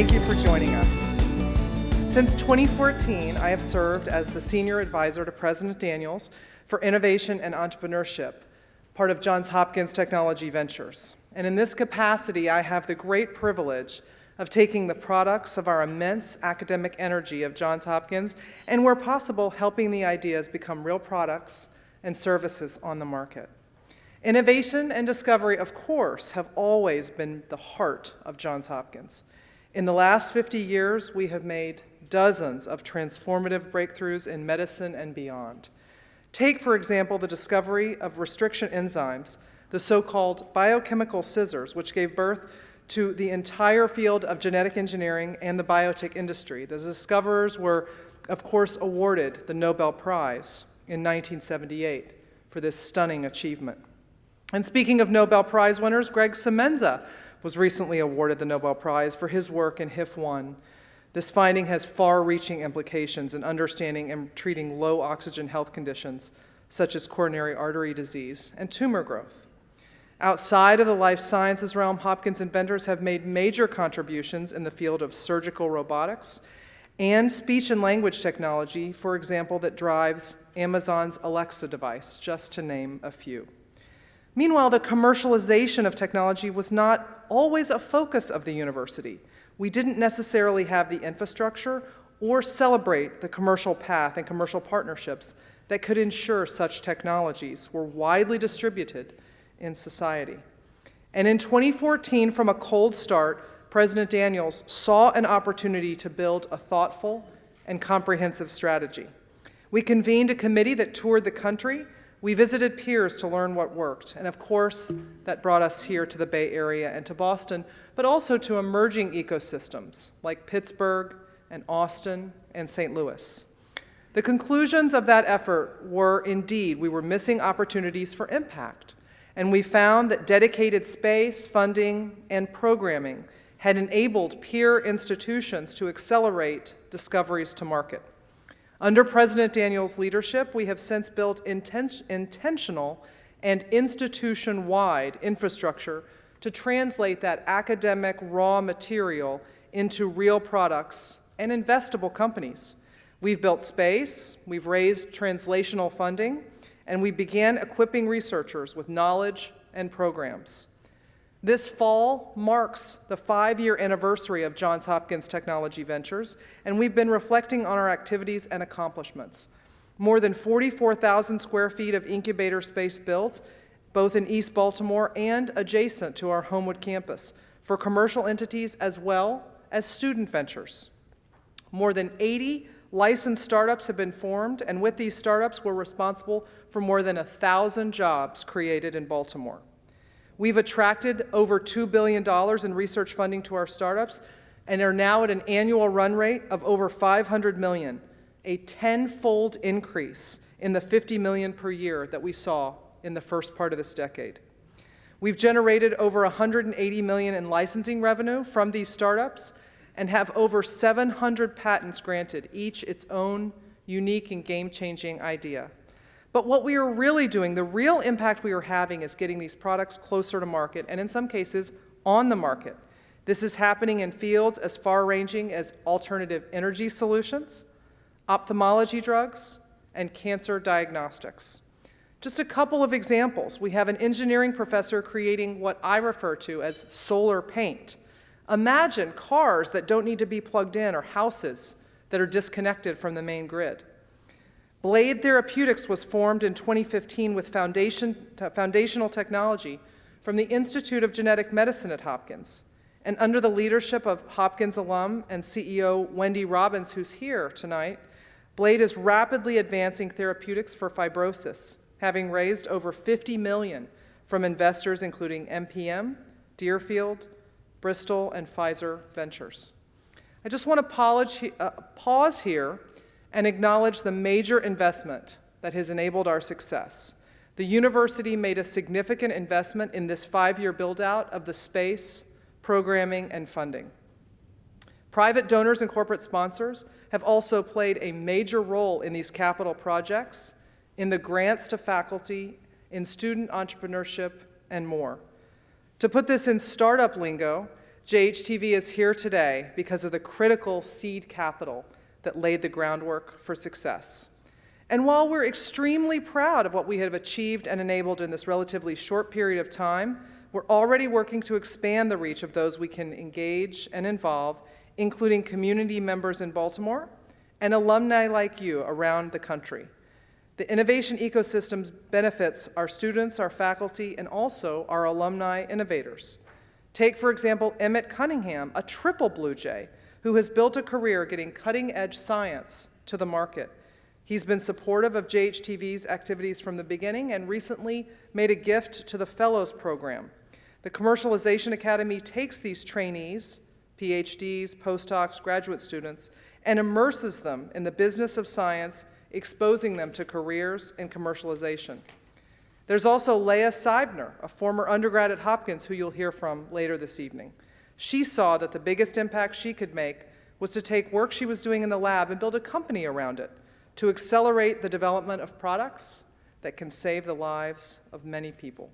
thank you for joining us. Since 2014, I have served as the Senior Advisor to President Daniels for Innovation and Entrepreneurship, part of Johns Hopkins Technology Ventures. And in this capacity, I have the great privilege of taking the products of our immense academic energy of Johns Hopkins and, where possible, helping the ideas become real products and services on the market. Innovation and discovery, of course, have always been the heart of Johns Hopkins. In the last 50 years, we have made dozens of transformative breakthroughs in medicine and beyond. Take, for example, the discovery of restriction enzymes, the so-called biochemical scissors, which gave birth to the entire field of genetic engineering and the biotech industry. The discoverers were, of course, awarded the Nobel Prize in 1978 for this stunning achievement. And speaking of Nobel Prize winners, Greg Semenza was recently awarded the Nobel Prize for his work in HIF-1. This finding has far-reaching implications in understanding and treating low-oxygen health conditions such as coronary artery disease and tumor growth. Outside of the life sciences realm, Hopkins inventors have made major contributions in the field of surgical robotics and speech and language technology, for example, that drives Amazon's Alexa device, just to name a few. Meanwhile, the commercialization of technology was not always a focus of the university. We didn't necessarily have the infrastructure or celebrate the commercial path and commercial partnerships that could ensure such technologies were widely distributed in society. And in 2014, from a cold start, President Daniels saw an opportunity to build a thoughtful and comprehensive strategy. We convened a committee that toured the country. We visited peers to learn what worked. And of course, that brought us here to the Bay Area and to Boston, but also to emerging ecosystems like Pittsburgh and Austin and St. Louis. The conclusions of that effort were, indeed, we were missing opportunities for impact. And we found that dedicated space, funding, and programming had enabled peer institutions to accelerate discoveries to market. Under President Daniels' leadership, we have since built intentional and institution-wide infrastructure to translate that academic raw material into real products and investable companies. We've built space, we've raised translational funding, and we began equipping researchers with knowledge and programs. This fall marks the 5-year anniversary of Johns Hopkins Technology Ventures, and we've been reflecting on our activities and accomplishments. More than 44,000 square feet of incubator space built, both in East Baltimore and adjacent to our Homewood campus, for commercial entities as well as student ventures. More than 80 licensed startups have been formed, and with these startups, we're responsible for more than 1,000 jobs created in Baltimore. We've attracted over $2 billion in research funding to our startups and are now at an annual run rate of over $500 million, a 10-fold increase in the $50 million per year that we saw in the first part of this decade. We've generated over $180 million in licensing revenue from these startups and have over 700 patents granted, each its own unique and game-changing idea. But what we are really doing, the real impact we are having, is getting these products closer to market, and in some cases, on the market. This is happening in fields as far-ranging as alternative energy solutions, ophthalmology drugs, and cancer diagnostics. Just a couple of examples. We have an engineering professor creating what I refer to as solar paint. Imagine cars that don't need to be plugged in, or houses that are disconnected from the main grid. Blade Therapeutics was formed in 2015 with foundational technology from the Institute of Genetic Medicine at Hopkins. And under the leadership of Hopkins alum and CEO Wendy Robbins, who's here tonight, Blade is rapidly advancing therapeutics for fibrosis, having raised over $50 million from investors including MPM, Deerfield, Bristol, and Pfizer Ventures. I just want to pause here and acknowledge the major investment that has enabled our success. The university made a significant investment in this 5-year build-out of the space, programming, and funding. Private donors and corporate sponsors have also played a major role in these capital projects, in the grants to faculty, in student entrepreneurship, and more. To put this in startup lingo, JHTV is here today because of the critical seed capital that laid the groundwork for success. And while we're extremely proud of what we have achieved and enabled in this relatively short period of time, we're already working to expand the reach of those we can engage and involve, including community members in Baltimore and alumni like you around the country. The innovation ecosystem benefits our students, our faculty, and also our alumni innovators. Take, for example, Emmett Cunningham, a triple Blue Jay, who has built a career getting cutting-edge science to the market. He's been supportive of JHTV's activities from the beginning and recently made a gift to the Fellows Program. The Commercialization Academy takes these trainees, PhDs, postdocs, graduate students, and immerses them in the business of science, exposing them to careers in commercialization. There's also Leah Seibner, a former undergrad at Hopkins who you'll hear from later this evening. She saw that the biggest impact she could make was to take work she was doing in the lab and build a company around it to accelerate the development of products that can save the lives of many people.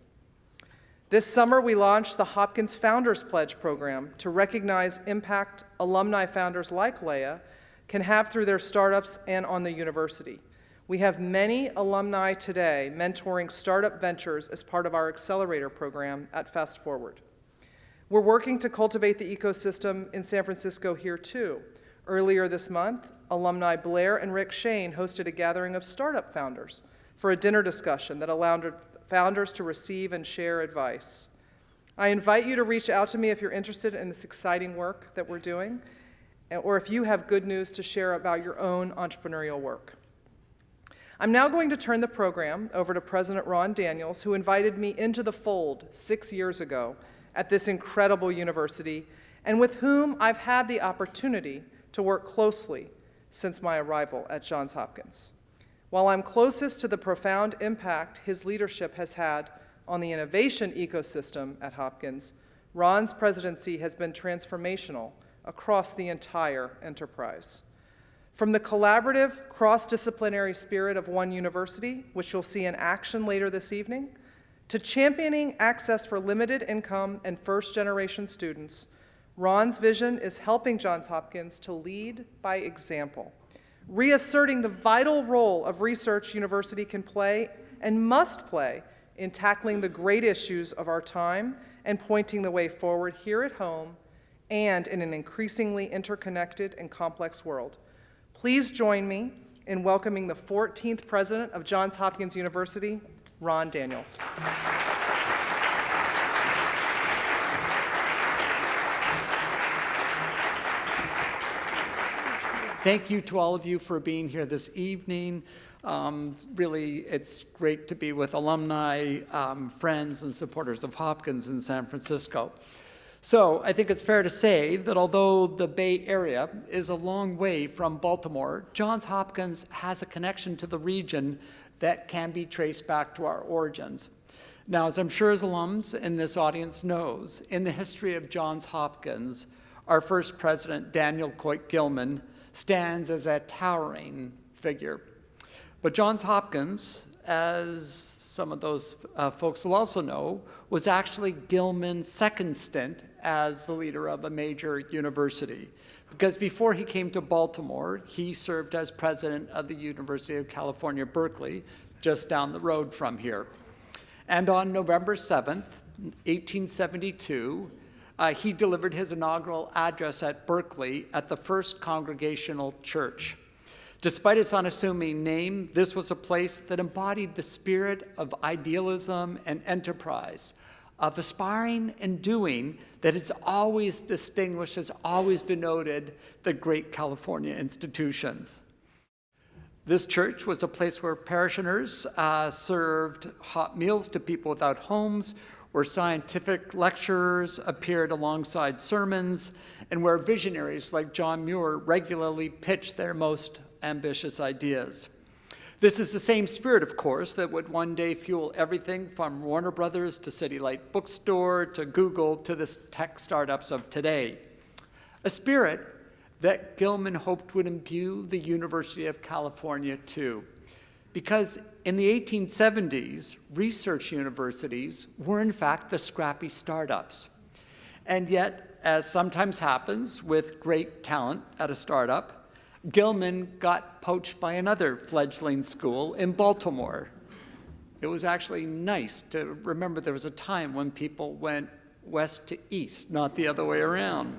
This summer, we launched the Hopkins Founders Pledge program to recognize impact alumni founders like Leah can have through their startups and on the university. We have many alumni today mentoring startup ventures as part of our accelerator program at Fast Forward. We're working to cultivate the ecosystem in San Francisco here too. Earlier this month, alumni Blair and Rick Shane hosted a gathering of startup founders for a dinner discussion that allowed founders to receive and share advice. I invite you to reach out to me if you're interested in this exciting work that we're doing, or if you have good news to share about your own entrepreneurial work. I'm now going to turn the program over to President Ron Daniels, who invited me into the fold 6 years ago at this incredible university, and with whom I've had the opportunity to work closely since my arrival at Johns Hopkins. While I'm closest to the profound impact his leadership has had on the innovation ecosystem at Hopkins, Ron's presidency has been transformational across the entire enterprise. From the collaborative, cross-disciplinary spirit of one university, which you'll see in action later this evening, to championing access for limited income and first-generation students, Ron's vision is helping Johns Hopkins to lead by example, reasserting the vital role of research university can play and must play in tackling the great issues of our time and pointing the way forward here at home and in an increasingly interconnected and complex world. Please join me in welcoming the 14th president of Johns Hopkins University, Ron Daniels. Thank you to all of you for being here this evening. Really, it's great to be with alumni, friends, and supporters of Hopkins in San Francisco. So I think it's fair to say that although the Bay Area is a long way from Baltimore, Johns Hopkins has a connection to the region that can be traced back to our origins. Now, as I'm sure as alums in this audience knows, in the history of Johns Hopkins, our first president, Daniel Coit Gilman, stands as a towering figure. But Johns Hopkins, as some of those folks will also know, was actually Gilman's second stint as the leader of a major university. Because before he came to Baltimore, he served as president of the University of California, Berkeley, just down the road from here. And on November 7th, 1872, he delivered his inaugural address at Berkeley at the First Congregational Church. Despite its unassuming name, this was a place that embodied the spirit of idealism and enterprise, of aspiring and doing that has always distinguished, has always denoted the great California institutions. This church was a place where parishioners served hot meals to people without homes, where scientific lecturers appeared alongside sermons, and where visionaries like John Muir regularly pitched their most ambitious ideas. This is the same spirit, of course, that would one day fuel everything from Warner Brothers to City Light Bookstore to Google to the tech startups of today. A spirit that Gilman hoped would imbue the University of California too. Because in the 1870s, research universities were in fact the scrappy startups. And yet, as sometimes happens with great talent at a startup, Gilman got poached by another fledgling school in Baltimore. It was actually nice to remember there was a time when people went west to east, not the other way around.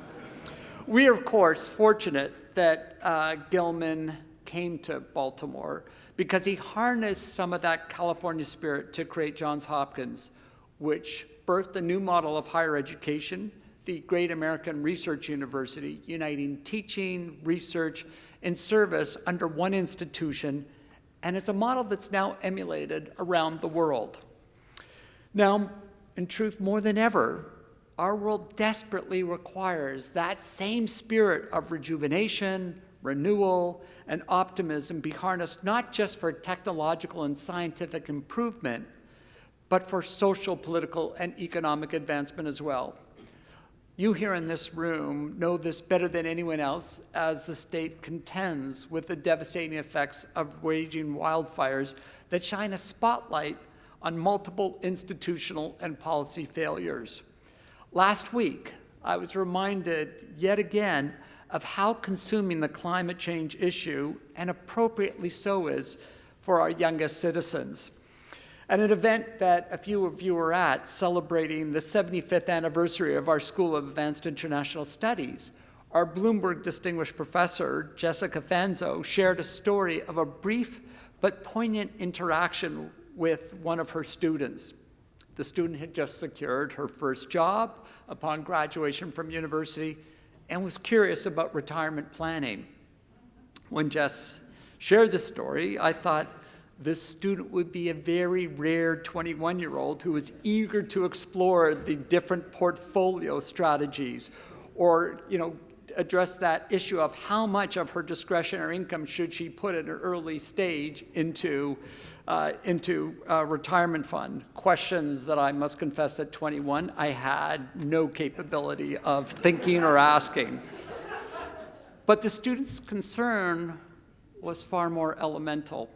We are, of course, fortunate that Gilman came to Baltimore because he harnessed some of that California spirit to create Johns Hopkins, which birthed a new model of higher education, the Great American Research University, uniting teaching, research, and service under one institution, and it's a model that's now emulated around the world. Now, in truth, more than ever, our world desperately requires that same spirit of rejuvenation, renewal, and optimism be harnessed not just for technological and scientific improvement, but for social, political, and economic advancement as well. You here in this room know this better than anyone else as the state contends with the devastating effects of raging wildfires that shine a spotlight on multiple institutional and policy failures. Last week, I was reminded yet again of how consuming the climate change issue, and appropriately so, is for our youngest citizens. At an event that a few of you were at, celebrating the 75th anniversary of our School of Advanced International Studies, our Bloomberg Distinguished Professor, Jessica Fanzo, shared a story of a brief but poignant interaction with one of her students. The student had just secured her first job upon graduation from university and was curious about retirement planning. When Jess shared the story, I thought, this student would be a very rare 21-year-old who was eager to explore the different portfolio strategies or, address that issue of how much of her discretionary income should she put at an early stage into a retirement fund. Questions that I must confess at 21, I had no capability of thinking or asking. But the student's concern was far more elemental.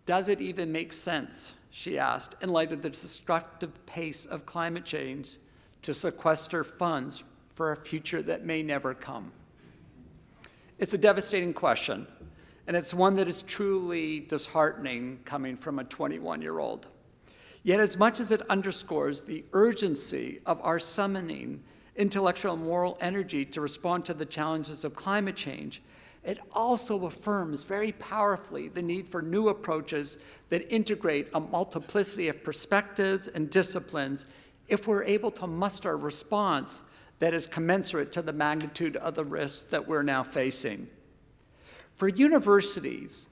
Does it even make sense, she asked, in light of the destructive pace of climate change, to sequester funds for a future that may never come? It's a devastating question, and it's one that is truly disheartening coming from a 21-year-old. Yet as much as it underscores the urgency of our summoning intellectual and moral energy to respond to the challenges of climate change, it also affirms very powerfully the need for new approaches that integrate a multiplicity of perspectives and disciplines if we're able to muster a response that is commensurate to the magnitude of the risks that we're now facing. For universities,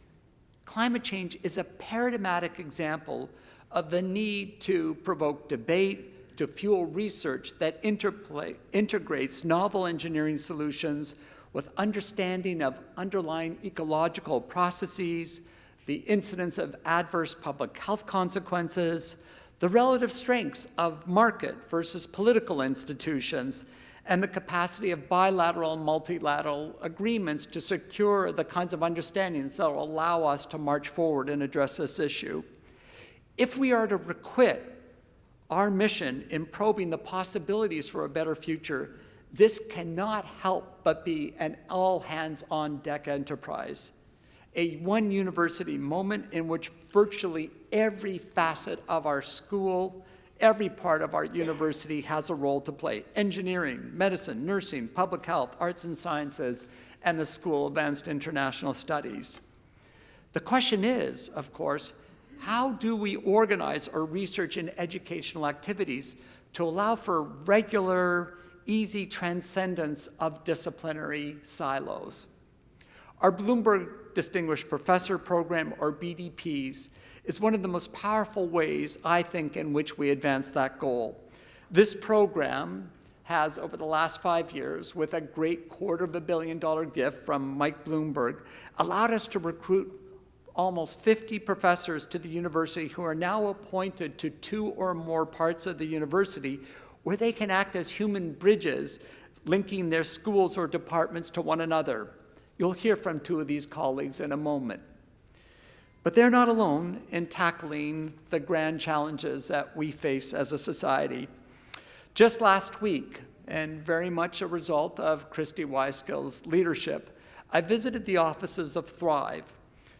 climate change is a paradigmatic example of the need to provoke debate, to fuel research that integrates novel engineering solutions with understanding of underlying ecological processes, the incidence of adverse public health consequences, the relative strengths of market versus political institutions, and the capacity of bilateral and multilateral agreements to secure the kinds of understandings that will allow us to march forward and address this issue. If we are to requite our mission in probing the possibilities for a better future, this cannot help but be an all-hands-on-deck enterprise, a one university moment in which virtually every facet of our school, every part of our university has a role to play: engineering, medicine, nursing, public health, arts and sciences, and the School of Advanced International Studies. The question is, of course, how do we organize our research and educational activities to allow for regular, easy transcendence of disciplinary silos? Our Bloomberg Distinguished Professor Program, or BDPs, is one of the most powerful ways, I think, in which we advance that goal. This program has, over the last 5 years, with a great $250 million gift from Mike Bloomberg, allowed us to recruit almost 50 professors to the university who are now appointed to 2 or more parts of the university where they can act as human bridges, linking their schools or departments to one another. You'll hear from 2 of these colleagues in a moment. But they're not alone in tackling the grand challenges that we face as a society. Just last week, and very much a result of Christy Wyskill's leadership, I visited the offices of Thrive.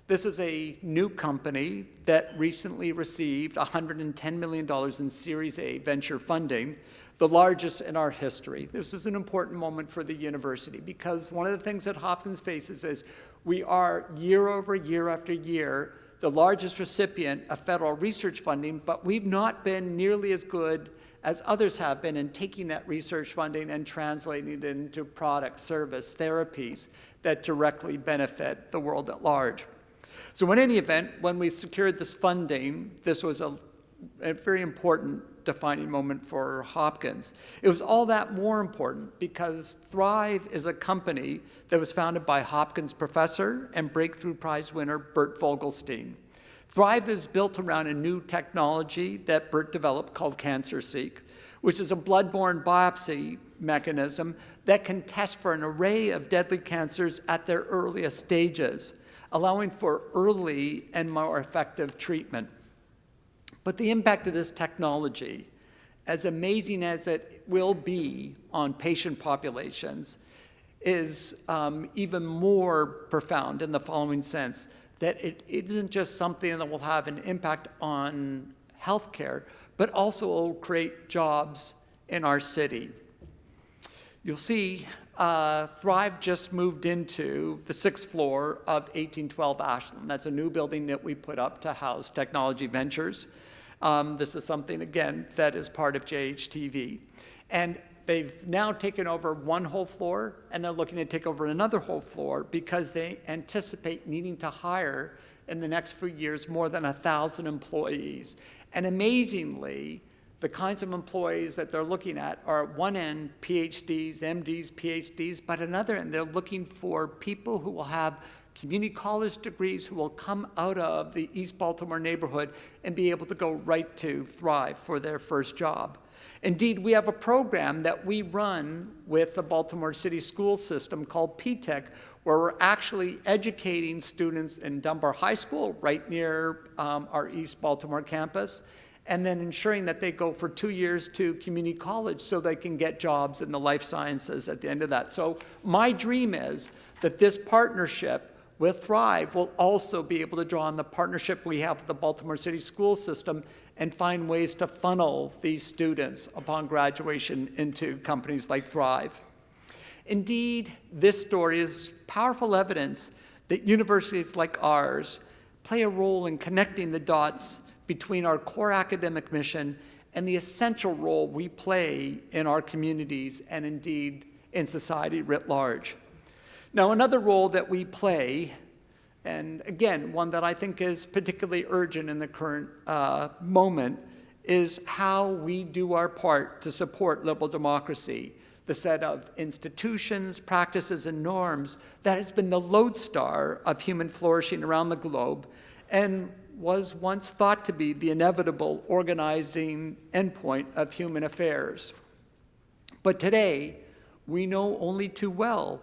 This is a new company that recently received $110 million in Series A venture funding, the largest in our history. This was an important moment for the university because one of the things that Hopkins faces is we are year over year after year the largest recipient of federal research funding, but we've not been nearly as good as others have been in taking that research funding and translating it into product, service, therapies that directly benefit the world at large. So in any event, when we secured this funding, this was a very important defining moment for Hopkins. It was all that more important because Thrive is a company that was founded by Hopkins professor and Breakthrough Prize winner Bert Vogelstein. Thrive is built around a new technology that Bert developed called CancerSeek, which is a blood-borne biopsy mechanism that can test for an array of deadly cancers at their earliest stages, allowing for early and more effective treatment. But the impact of this technology, as amazing as it will be on patient populations, is even more profound in the following sense, that it isn't just something that will have an impact on healthcare, but also will create jobs in our city. You'll see Thrive just moved into the 6th floor of 1812 Ashland. That's a new building that we put up to house Technology Ventures. This is something, again, that is part of JHTV. And they've now taken over one whole floor, and they're looking to take over another whole floor because they anticipate needing to hire in the next few years more than 1,000 employees. And amazingly, the kinds of employees that they're looking at are at one end PhDs, MDs, PhDs, but another end they're looking for people who will have community college degrees, who will come out of the East Baltimore neighborhood and be able to go right to Thrive for their first job. Indeed, we have a program that we run with the Baltimore City school system called PTech, where we're actually educating students in Dunbar High School, right near our East Baltimore campus, and then ensuring that they go for 2 years to community college so they can get jobs in the life sciences at the end of that. So my dream is that this partnership with Thrive will also be able to draw on the partnership we have with the Baltimore City school system and find ways to funnel these students upon graduation into companies like Thrive. Indeed, this story is powerful evidence that universities like ours play a role in connecting the dots between our core academic mission and the essential role we play in our communities and indeed in society writ large. Now, another role that we play, and again, one that I think is particularly urgent in the current moment, is how we do our part to support liberal democracy, the set of institutions, practices, and norms that has been the lodestar of human flourishing around the globe and was once thought to be the inevitable organizing endpoint of human affairs. But today, we know only too well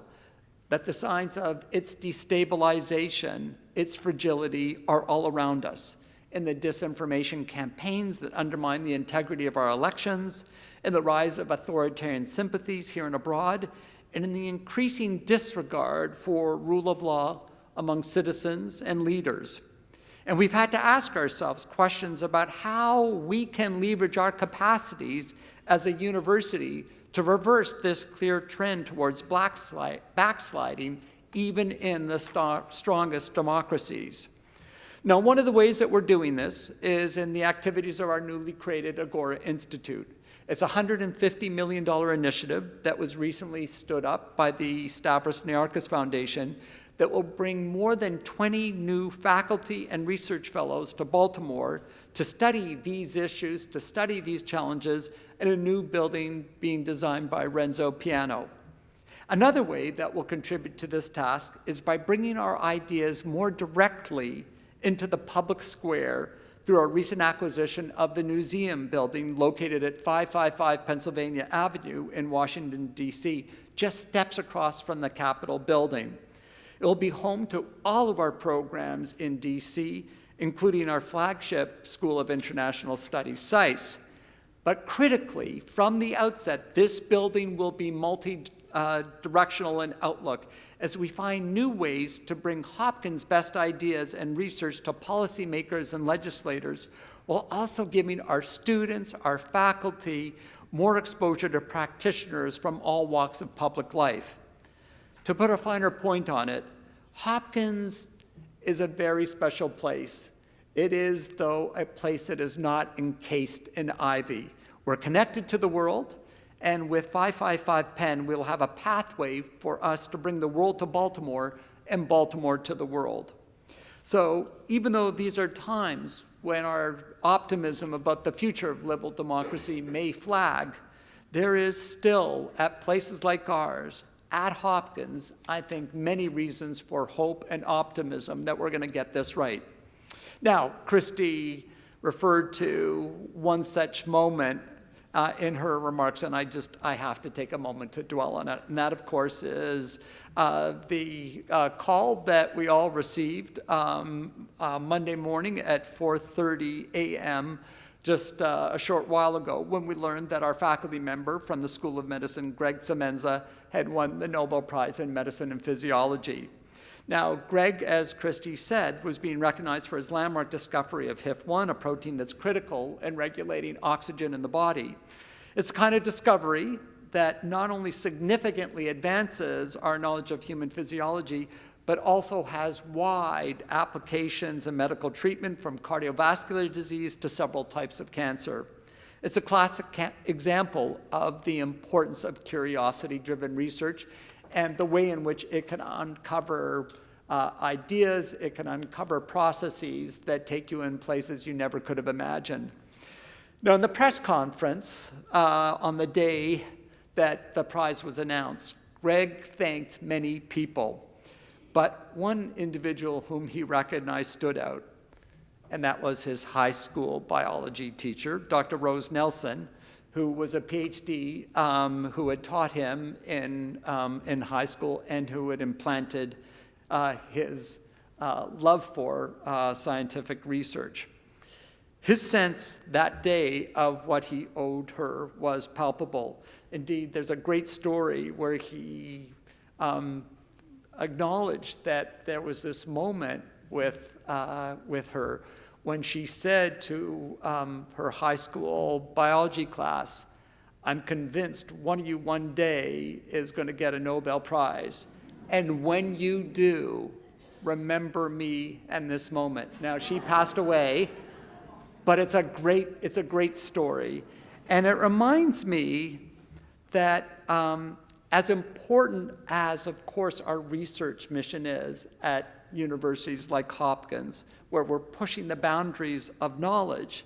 that the signs of its destabilization, its fragility, are all around us in the disinformation campaigns that undermine the integrity of our elections, in the rise of authoritarian sympathies here and abroad, and in the increasing disregard for rule of law among citizens and leaders. And we've had to ask ourselves questions about how we can leverage our capacities as a university to reverse this clear trend towards backsliding, even in the strongest democracies. Now, one of the ways that we're doing this is in the activities of our newly created Agora Institute. It's a $150 million initiative that was recently stood up by the Stavros Niarchos Foundation that will bring more than 20 new faculty and research fellows to Baltimore to study these issues, to study these challenges in a new building being designed by Renzo Piano. Another way that will contribute to this task is by bringing our ideas more directly into the public square through our recent acquisition of the museum building located at 555 Pennsylvania Avenue in Washington, D.C., just steps across from the Capitol building. It will be home to all of our programs in D.C., including our flagship School of International Studies, SICE. But critically, from the outset, this building will be multi-directional in outlook as we find new ways to bring Hopkins' best ideas and research to policymakers and legislators, while also giving our students, our faculty, more exposure to practitioners from all walks of public life. To put a finer point on it, Hopkins is a very special place. It is, though, a place that is not encased in ivy. We're connected to the world, and with 555 Penn, we'll have a pathway for us to bring the world to Baltimore and Baltimore to the world. So even though these are times when our optimism about the future of liberal democracy may flag, there is still, at places like ours, at Hopkins, I think many reasons for hope and optimism that we're going to get this right. Now, Christy referred to one such moment in her remarks, and I have to take a moment to dwell on it. And that, of course, is the call that we all received Monday morning at 4:30 a.m., just a short while ago, when we learned that our faculty member from the School of Medicine, Greg Semenza, had won the Nobel Prize in Medicine and Physiology. Now, Greg, as Christy said, was being recognized for his landmark discovery of HIF-1, a protein that's critical in regulating oxygen in the body. It's the kind of discovery that not only significantly advances our knowledge of human physiology, but also has wide applications in medical treatment, from cardiovascular disease to several types of cancer. It's a classic example of the importance of curiosity-driven research and the way in which it can uncover ideas, it can uncover processes that take you in places you never could have imagined. Now, in the press conference on the day that the prize was announced, Greg thanked many people, but one individual whom he recognized stood out, and that was his high school biology teacher, Dr. Rose Nelson, who was a PhD, who had taught him in high school and who had implanted his love for scientific research. His sense that day of what he owed her was palpable. Indeed, there's a great story where he acknowledged that there was this moment with her when she said to her high school biology class, "I'm convinced one of you one day is going to get a Nobel Prize. And when you do, remember me and this moment." Now, she passed away, but it's a great story. And it reminds me that as important as, of course, our research mission is at universities like Hopkins, where we're pushing the boundaries of knowledge,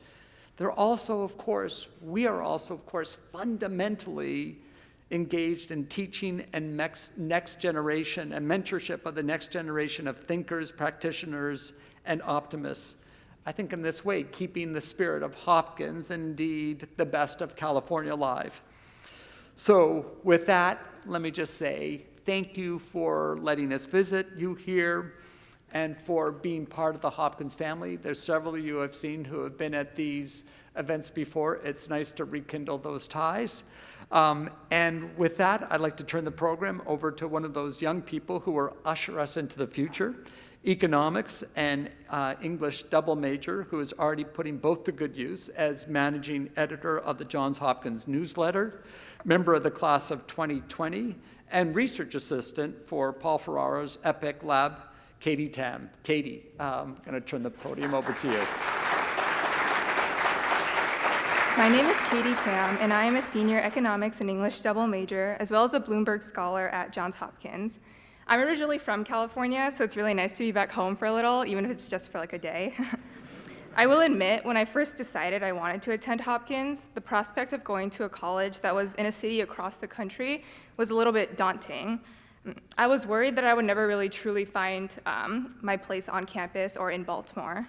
we are also, of course, fundamentally engaged in teaching and next generation and mentorship of the next generation of thinkers, practitioners, and optimists. I think in this way, keeping the spirit of Hopkins, indeed the best of California, alive. So with that, let me just say thank you for letting us visit you here and for being part of the Hopkins family. There's several of you I've seen who have been at these events before. It's nice to rekindle those ties. And with that, I'd like to turn the program over to one of those young people who will usher us into the future, economics and English double major, who is already putting both to good use as managing editor of the Johns Hopkins newsletter, member of the class of 2020, and research assistant for Paul Ferraro's EPIC lab, Katie Tam. Katie, I'm going to turn the podium over to you. My name is Katie Tam, and I am a senior economics and English double major, as well as a Bloomberg scholar at Johns Hopkins. I'm originally from California, so it's really nice to be back home for a little, even if it's just for like a day. I will admit, when I first decided I wanted to attend Hopkins, the prospect of going to a college that was in a city across the country was a little bit daunting. I was worried that I would never really truly find my place on campus or in Baltimore.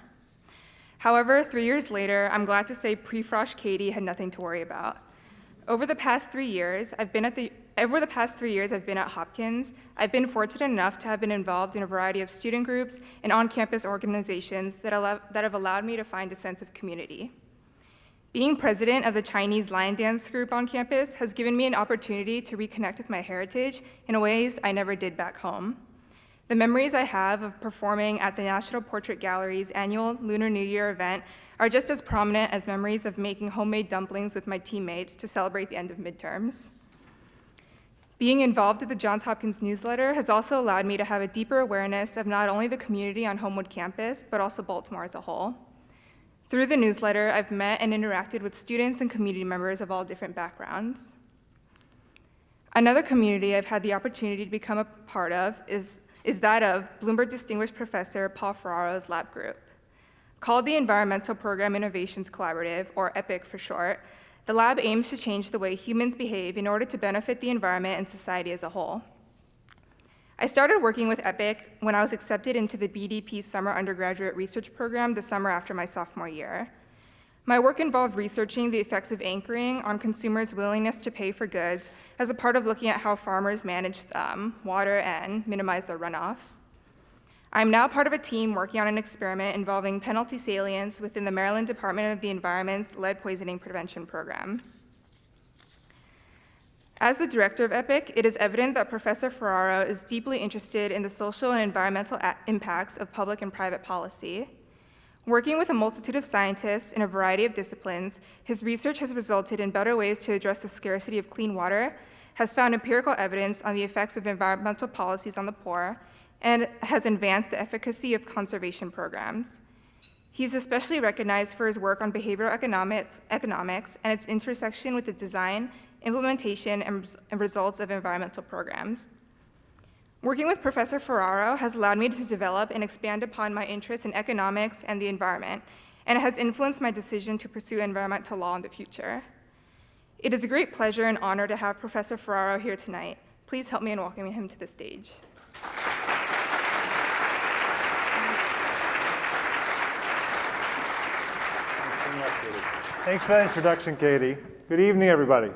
However, 3 years later, I'm glad to say pre-Frosh Katie had nothing to worry about. Over the past 3 years, I've been at Hopkins. I've been fortunate enough to have been involved in a variety of student groups and on-campus organizations that have allowed me to find a sense of community. Being president of the Chinese line dance group on campus has given me an opportunity to reconnect with my heritage in ways I never did back home. The memories I have of performing at the National Portrait Gallery's annual Lunar New Year event are just as prominent as memories of making homemade dumplings with my teammates to celebrate the end of midterms. Being involved with the Johns Hopkins newsletter has also allowed me to have a deeper awareness of not only the community on Homewood campus, but also Baltimore as a whole. Through the newsletter, I've met and interacted with students and community members of all different backgrounds. Another community I've had the opportunity to become a part of is that of Bloomberg Distinguished Professor Paul Ferraro's lab group. Called the Environmental Program Innovations Collaborative, or EPIC for short, the lab aims to change the way humans behave in order to benefit the environment and society as a whole. I started working with EPIC when I was accepted into the BDP Summer Undergraduate Research Program the summer after my sophomore year. My work involved researching the effects of anchoring on consumers' willingness to pay for goods as a part of looking at how farmers manage water and minimize their runoff. I'm now part of a team working on an experiment involving penalty salience within the Maryland Department of the Environment's lead poisoning prevention program. As the director of EPIC, it is evident that Professor Ferraro is deeply interested in the social and environmental impacts of public and private policy. Working with a multitude of scientists in a variety of disciplines, his research has resulted in better ways to address the scarcity of clean water, has found empirical evidence on the effects of environmental policies on the poor, and has advanced the efficacy of conservation programs. He's especially recognized for his work on behavioral economics and its intersection with the design, implementation, and results of environmental programs. Working with Professor Ferraro has allowed me to develop and expand upon my interest in economics and the environment, and it has influenced my decision to pursue environmental law in the future. It is a great pleasure and honor to have Professor Ferraro here tonight. Please help me in welcoming him to the stage. Thanks for that introduction, Katie. Good evening, everybody.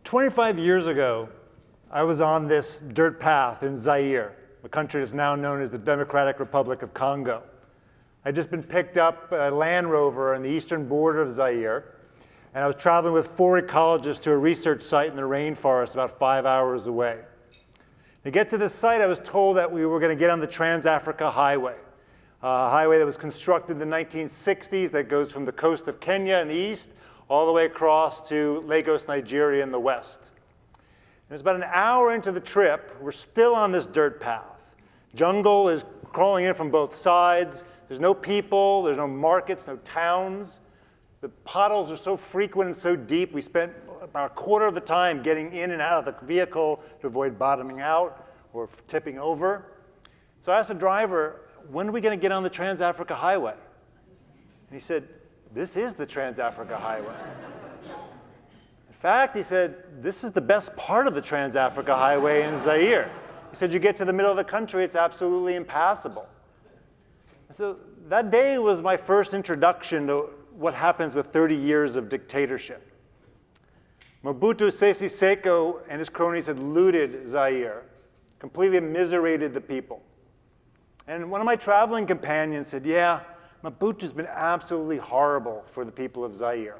25 years ago, I was on this dirt path in Zaire, a country that's now known as the Democratic Republic of Congo. I'd just been picked up a Land Rover on the eastern border of Zaire, and I was traveling with 4 ecologists to a research site in the rainforest about 5 hours away. To get to this site, I was told that we were going to get on the Trans-Africa Highway, a highway that was constructed in the 1960s that goes from the coast of Kenya in the east all the way across to Lagos, Nigeria in the west. It was about an hour into the trip. We're still on this dirt path. Jungle is crawling in from both sides. There's no people, there's no markets, no towns. The potholes are so frequent and so deep, we spent about a quarter of the time getting in and out of the vehicle to avoid bottoming out or tipping over. So I asked the driver, when are we going to get on the Trans-Africa Highway? And he said, this is the Trans-Africa Highway. In fact, he said, this is the best part of the Trans-Africa Highway in Zaire. He said, you get to the middle of the country, it's absolutely impassable. And so that day was my first introduction to what happens with 30 years of dictatorship. Mobutu Sese Seko and his cronies had looted Zaire, completely immiserated the people. And one of my traveling companions said, yeah, Mobutu's been absolutely horrible for the people of Zaire,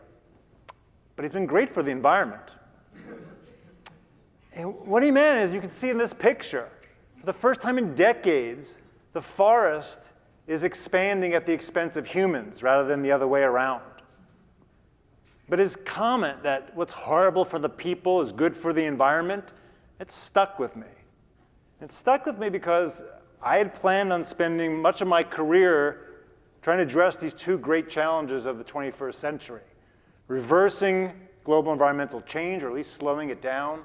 but he's been great for the environment. And what he meant is, you can see in this picture, for the first time in decades, the forest is expanding at the expense of humans rather than the other way around. But his comment that what's horrible for the people is good for the environment, it stuck with me. It stuck with me because I had planned on spending much of my career trying to address these 2 great challenges of the 21st century: reversing global environmental change, or at least slowing it down,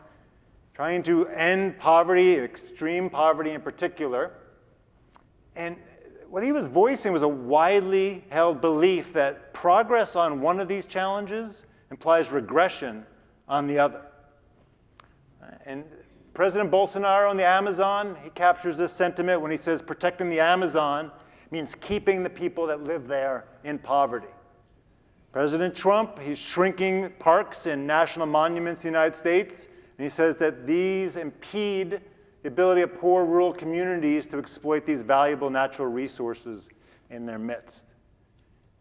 trying to end poverty, extreme poverty in particular. And what he was voicing was a widely held belief that progress on one of these challenges implies regression on the other. And President Bolsonaro in the Amazon, he captures this sentiment when he says protecting the Amazon means keeping the people that live there in poverty. President Trump, he's shrinking parks and national monuments in the United States, and he says that these impede the ability of poor rural communities to exploit these valuable natural resources in their midst.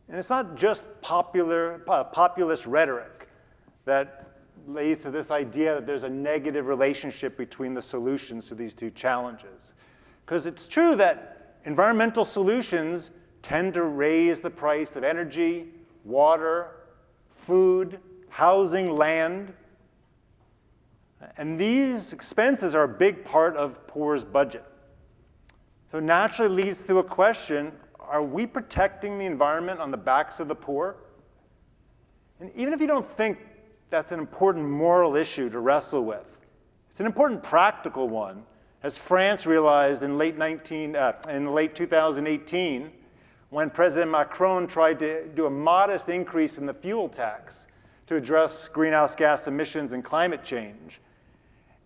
And it's not just populist rhetoric that leads to this idea that there's a negative relationship between the solutions to these two challenges. Because it's true that environmental solutions tend to raise the price of energy, water, food, housing, land. And these expenses are a big part of poor's budget. So it naturally leads to a question, are we protecting the environment on the backs of the poor? And even if you don't think that's an important moral issue to wrestle with, it's an important practical one, as France realized in late 2018, when President Macron tried to do a modest increase in the fuel tax to address greenhouse gas emissions and climate change.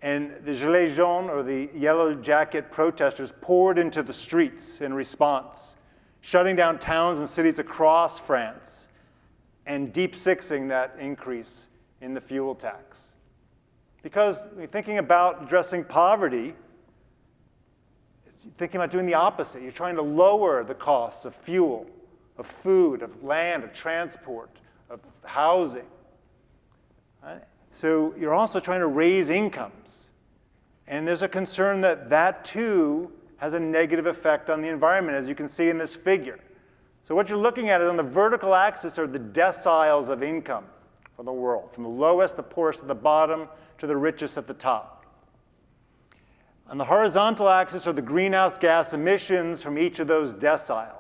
And the Gilets jaunes, or the yellow jacket protesters, poured into the streets in response, shutting down towns and cities across France and deep-sixing that increase in the fuel tax. Because when you're thinking about addressing poverty, you're thinking about doing the opposite. You're trying to lower the costs of fuel, of food, of land, of transport, of housing. Right? So you're also trying to raise incomes. And there's a concern that that too has a negative effect on the environment, as you can see in this figure. So what you're looking at is on the vertical axis are the deciles of income for the world, from the lowest, the poorest at the bottom, to the richest at the top. On the horizontal axis are the greenhouse gas emissions from each of those deciles.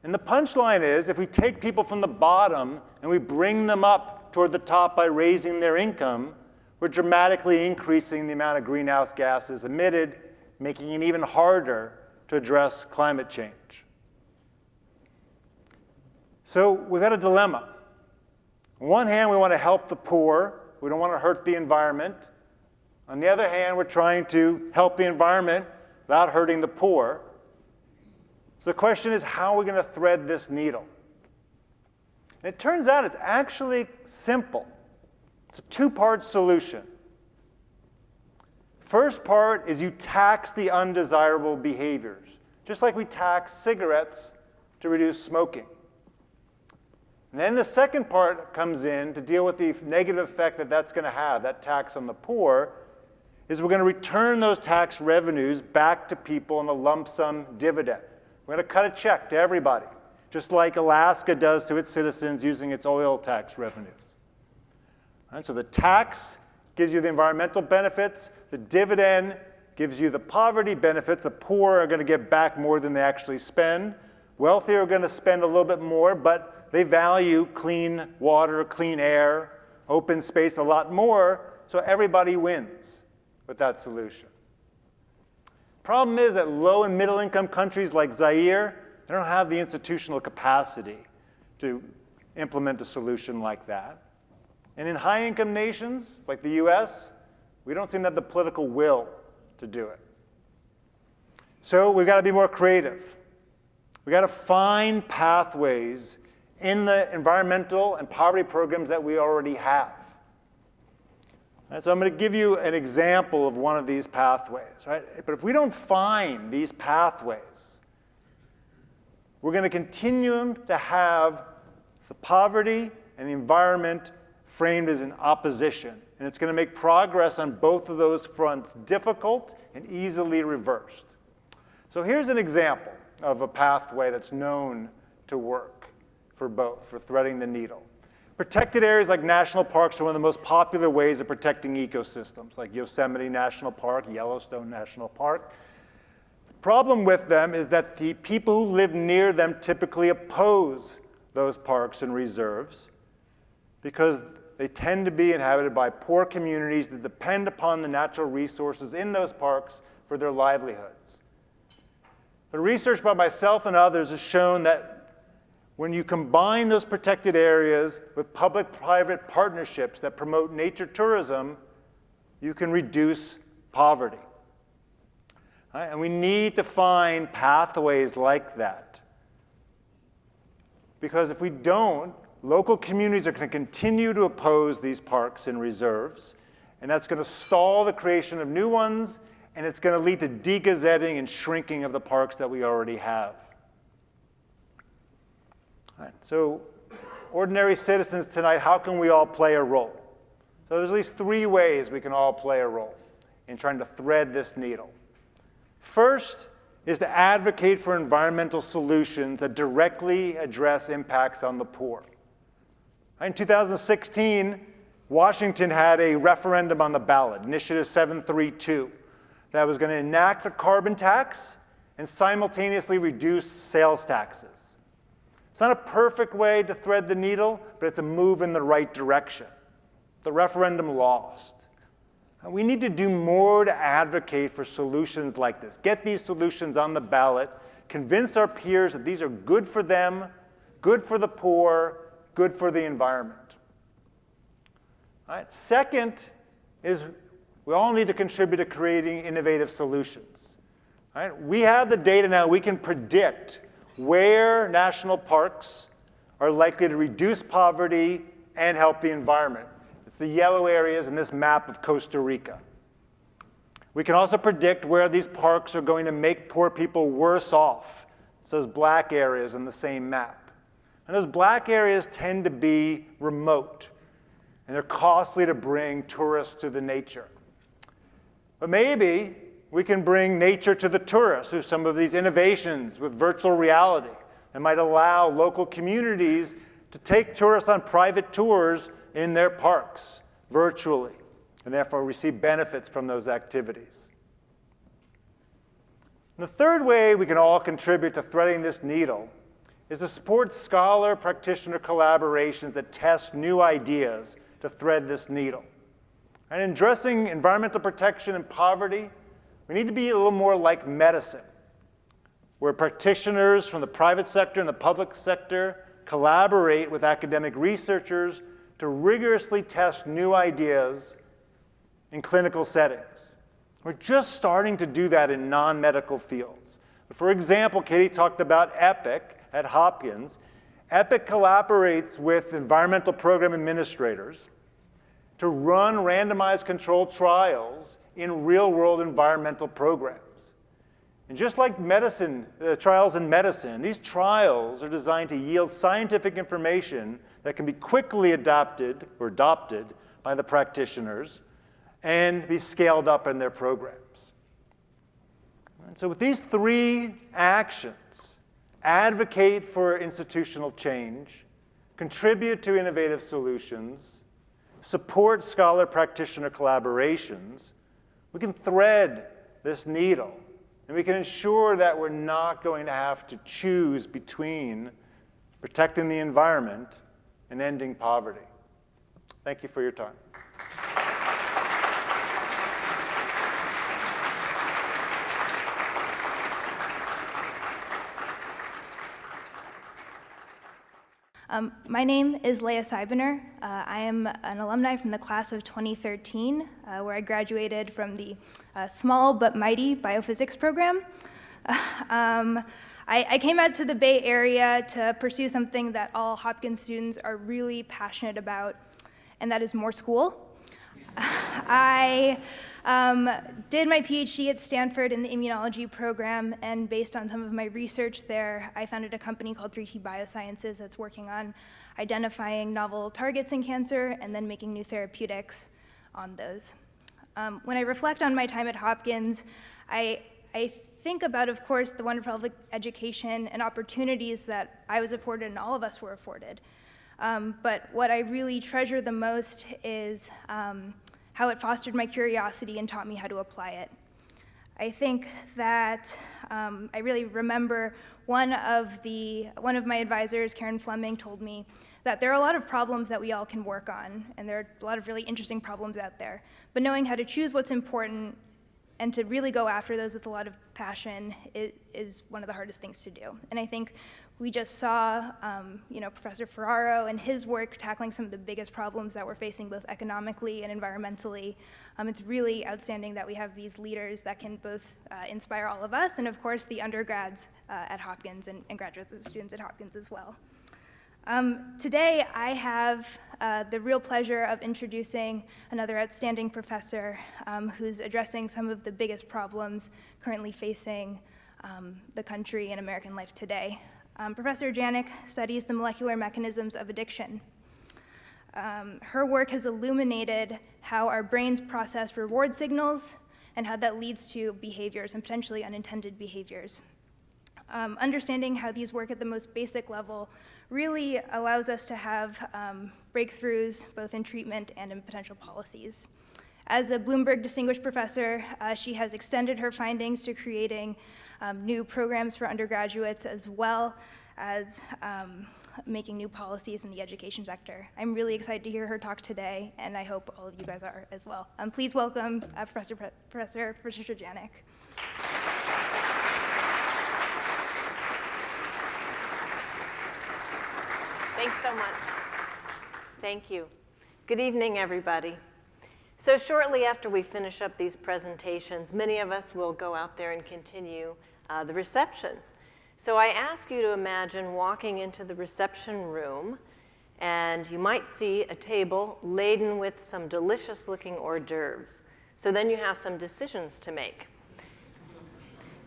And the punchline is, if we take people from the bottom and we bring them up toward the top by raising their income, we're dramatically increasing the amount of greenhouse gases emitted, making it even harder to address climate change. So we've got a dilemma. On one hand, we want to help the poor. We don't want to hurt the environment. On the other hand, we're trying to help the environment without hurting the poor. So the question is, how are we going to thread this needle? And it turns out it's actually simple. It's a two-part solution. First part is you tax the undesirable behaviors, just like we tax cigarettes to reduce smoking. And then the second part comes in to deal with the negative effect that that's going to have, that tax on the poor, is we're going to return those tax revenues back to people in a lump sum dividend. We're going to cut a check to everybody, just like Alaska does to its citizens using its oil tax revenues. Right, so the tax gives you the environmental benefits. The dividend gives you the poverty benefits. The poor are going to get back more than they actually spend. Wealthy are going to spend a little bit more, but they value clean water, clean air, open space a lot more, so everybody wins with that solution. Problem is that low and middle income countries like Zaire, they don't have the institutional capacity to implement a solution like that. And in high income nations like the US, we don't seem to have the political will to do it. So we've got to be more creative. We've got to find pathways in the environmental and poverty programs that we already have. And so I'm going to give you an example of one of these pathways, right? But if we don't find these pathways, we're going to continue to have the poverty and the environment framed as in opposition. And it's going to make progress on both of those fronts difficult and easily reversed. So here's an example of a pathway that's known to work for both, for threading the needle. Protected areas like national parks are one of the most popular ways of protecting ecosystems, like Yosemite National Park, Yellowstone National Park. The problem with them is that the people who live near them typically oppose those parks and reserves because they tend to be inhabited by poor communities that depend upon the natural resources in those parks for their livelihoods. But research by myself and others has shown that when you combine those protected areas with public-private partnerships that promote nature tourism, you can reduce poverty. Right? And we need to find pathways like that. Because if we don't, local communities are going to continue to oppose these parks and reserves, and that's going to stall the creation of new ones, and it's going to lead to degazetting and shrinking of the parks that we already have. All right, so ordinary citizens tonight, how can we all play a role? So there's at least 3 ways we can all play a role in trying to thread this needle. First is to advocate for environmental solutions that directly address impacts on the poor. In 2016, Washington had a referendum on the ballot, Initiative 732, that was going to enact a carbon tax and simultaneously reduce sales taxes. It's not a perfect way to thread the needle, but it's a move in the right direction. The referendum lost. We need to do more to advocate for solutions like this. Get these solutions on the ballot, convince our peers that these are good for them, good for the poor, good for the environment. All right. Second is we all need to contribute to creating innovative solutions. All right. We have the data now. We can predict where national parks are likely to reduce poverty and help the environment. It's the yellow areas in this map of Costa Rica. We can also predict where these parks are going to make poor people worse off. It's those black areas in the same map. And those black areas tend to be remote, and they're costly to bring tourists to the nature. But maybe we can bring nature to the tourists through some of these innovations with virtual reality that might allow local communities to take tourists on private tours in their parks virtually, and therefore receive benefits from those activities. And the third way we can all contribute to threading this needle is to support scholar-practitioner collaborations that test new ideas to thread this needle. And in addressing environmental protection and poverty, we need to be a little more like medicine, where practitioners from the private sector and the public sector collaborate with academic researchers to rigorously test new ideas in clinical settings. We're just starting to do that in non-medical fields. For example, Katie talked about EPIC at Hopkins. EPIC collaborates with environmental program administrators to run randomized controlled trials in real-world environmental programs. And just like medicine, trials in medicine, these trials are designed to yield scientific information that can be quickly adopted by the practitioners and be scaled up in their programs. And so with these 3 actions, advocate for institutional change, contribute to innovative solutions, support scholar-practitioner collaborations, we can thread this needle, and we can ensure that we're not going to have to choose between protecting the environment and ending poverty. Thank you for your time. My name is Leah Seibener. I am an alumni from the class of 2013, where I graduated from the small but mighty biophysics program. I came out to the Bay Area to pursue something that all Hopkins students are really passionate about, and that is more school. I did my PhD at Stanford in the immunology program, and based on some of my research there, I founded a company called 3T Biosciences that's working on identifying novel targets in cancer and then making new therapeutics on those. When I reflect on my time at Hopkins, I think about, of course, the wonderful education and opportunities that I was afforded and all of us were afforded. But what I really treasure the most is how it fostered my curiosity and taught me how to apply it. I think that I really remember one of my advisors, Karen Fleming, told me that there are a lot of problems that we all can work on, and there are a lot of really interesting problems out there. But knowing how to choose what's important and to really go after those with a lot of passion is one of the hardest things to do. And I think we just saw, Professor Ferraro and his work tackling some of the biggest problems that we're facing both economically and environmentally. It's really outstanding that we have these leaders that can both inspire all of us and, of course, the undergrads at Hopkins and graduate students at Hopkins as well. Today, I have the real pleasure of introducing another outstanding professor who's addressing some of the biggest problems currently facing the country and American life today. Professor Janak studies the molecular mechanisms of addiction. Her work has illuminated how our brains process reward signals and how that leads to behaviors and potentially unintended behaviors. Understanding how these work at the most basic level really allows us to have breakthroughs both in treatment and in potential policies. As a Bloomberg Distinguished Professor, she has extended her findings to creating new programs for undergraduates as well as making new policies in the education sector. I'm really excited to hear her talk today, and I hope all of you guys are as well. Please welcome Professor Patricia Janak. Thanks so much. Thank you. Good evening, everybody. So shortly after we finish up these presentations, many of us will go out there and continue the reception. So I ask you to imagine walking into the reception room, and you might see a table laden with some delicious-looking hors d'oeuvres. So then you have some decisions to make.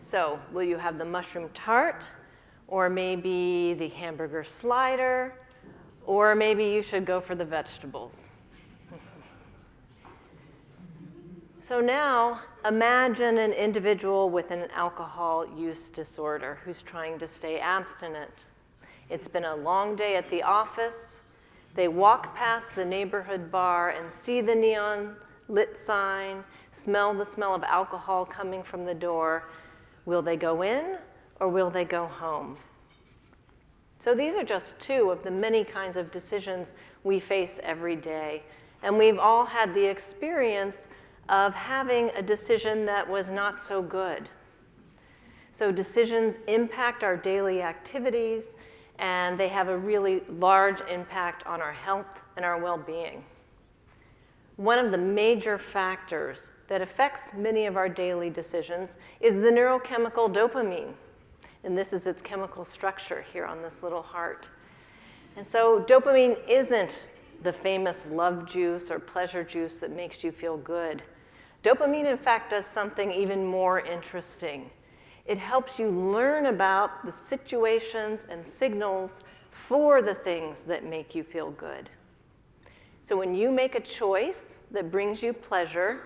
So will you have the mushroom tart, or maybe the hamburger slider, or maybe you should go for the vegetables? So now, imagine an individual with an alcohol use disorder who's trying to stay abstinent. It's been a long day at the office. They walk past the neighborhood bar and see the neon lit sign, smell the smell of alcohol coming from the door. Will they go in or will they go home? So these are just two of the many kinds of decisions we face every day. And we've all had the experience of having a decision that was not so good. So decisions impact our daily activities, and they have a really large impact on our health and our well-being. One of the major factors that affects many of our daily decisions is the neurochemical dopamine. And this is its chemical structure here on this little heart. And so dopamine isn't the famous love juice or pleasure juice that makes you feel good. Dopamine, in fact, does something even more interesting. It helps you learn about the situations and signals for the things that make you feel good. So when you make a choice that brings you pleasure,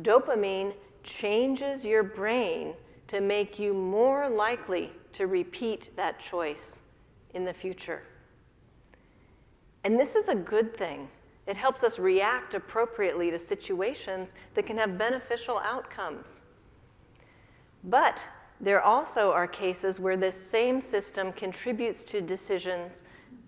dopamine changes your brain to make you more likely to repeat that choice in the future. And this is a good thing. It helps us react appropriately to situations that can have beneficial outcomes. But there also are cases where this same system contributes to decisions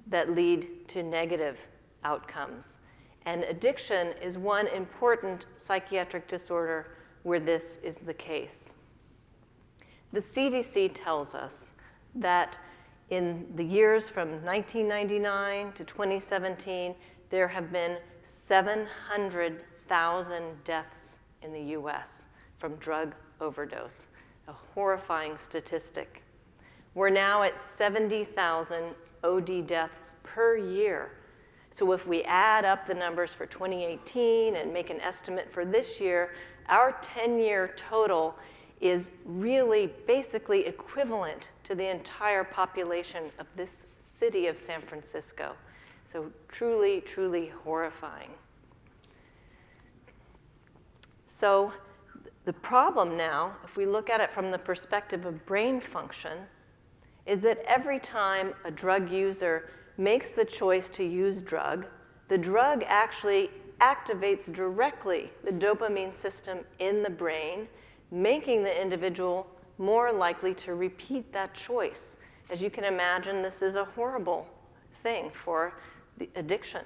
that lead to negative outcomes. And addiction is one important psychiatric disorder where this is the case. The CDC tells us that in the years from 1999 to 2017, there have been 700,000 deaths in the US from drug overdose, a horrifying statistic. We're now at 70,000 OD deaths per year. So if we add up the numbers for 2018 and make an estimate for this year, our 10-year total is really basically equivalent to the entire population of this city of San Francisco. So truly, truly horrifying. So the problem now, if we look at it from the perspective of brain function, is that every time a drug user makes the choice to use drug, the drug actually activates directly the dopamine system in the brain, making the individual more likely to repeat that choice. As you can imagine, this is a horrible thing for the addiction.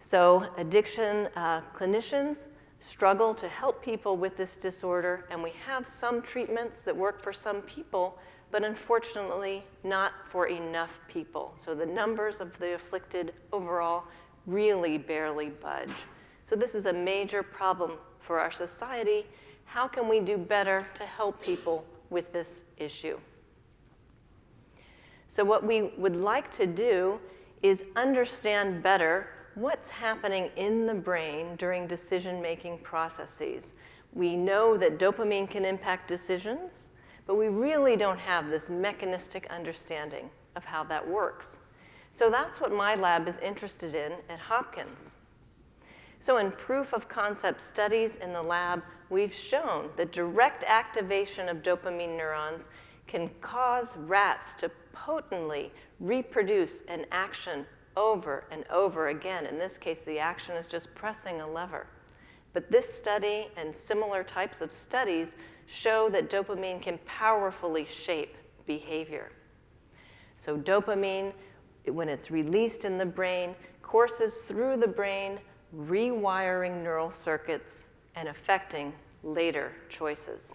So addiction clinicians struggle to help people with this disorder, and we have some treatments that work for some people, but unfortunately not for enough people. So the numbers of the afflicted overall really barely budge. So this is a major problem for our society. How can we do better to help people with this issue? So what we would like to do is understand better what's happening in the brain during decision-making processes. We know that dopamine can impact decisions, But we really don't have this mechanistic understanding of how that works. So that's what my lab is interested in at Hopkins. So in proof of concept studies in the lab, we've shown that direct activation of dopamine neurons can cause rats to potently reproduce an action over and over again. In this case, the action is just pressing a lever. But this study and similar types of studies show that dopamine can powerfully shape behavior. So dopamine, when it's released in the brain, courses through the brain, rewiring neural circuits and affecting later choices.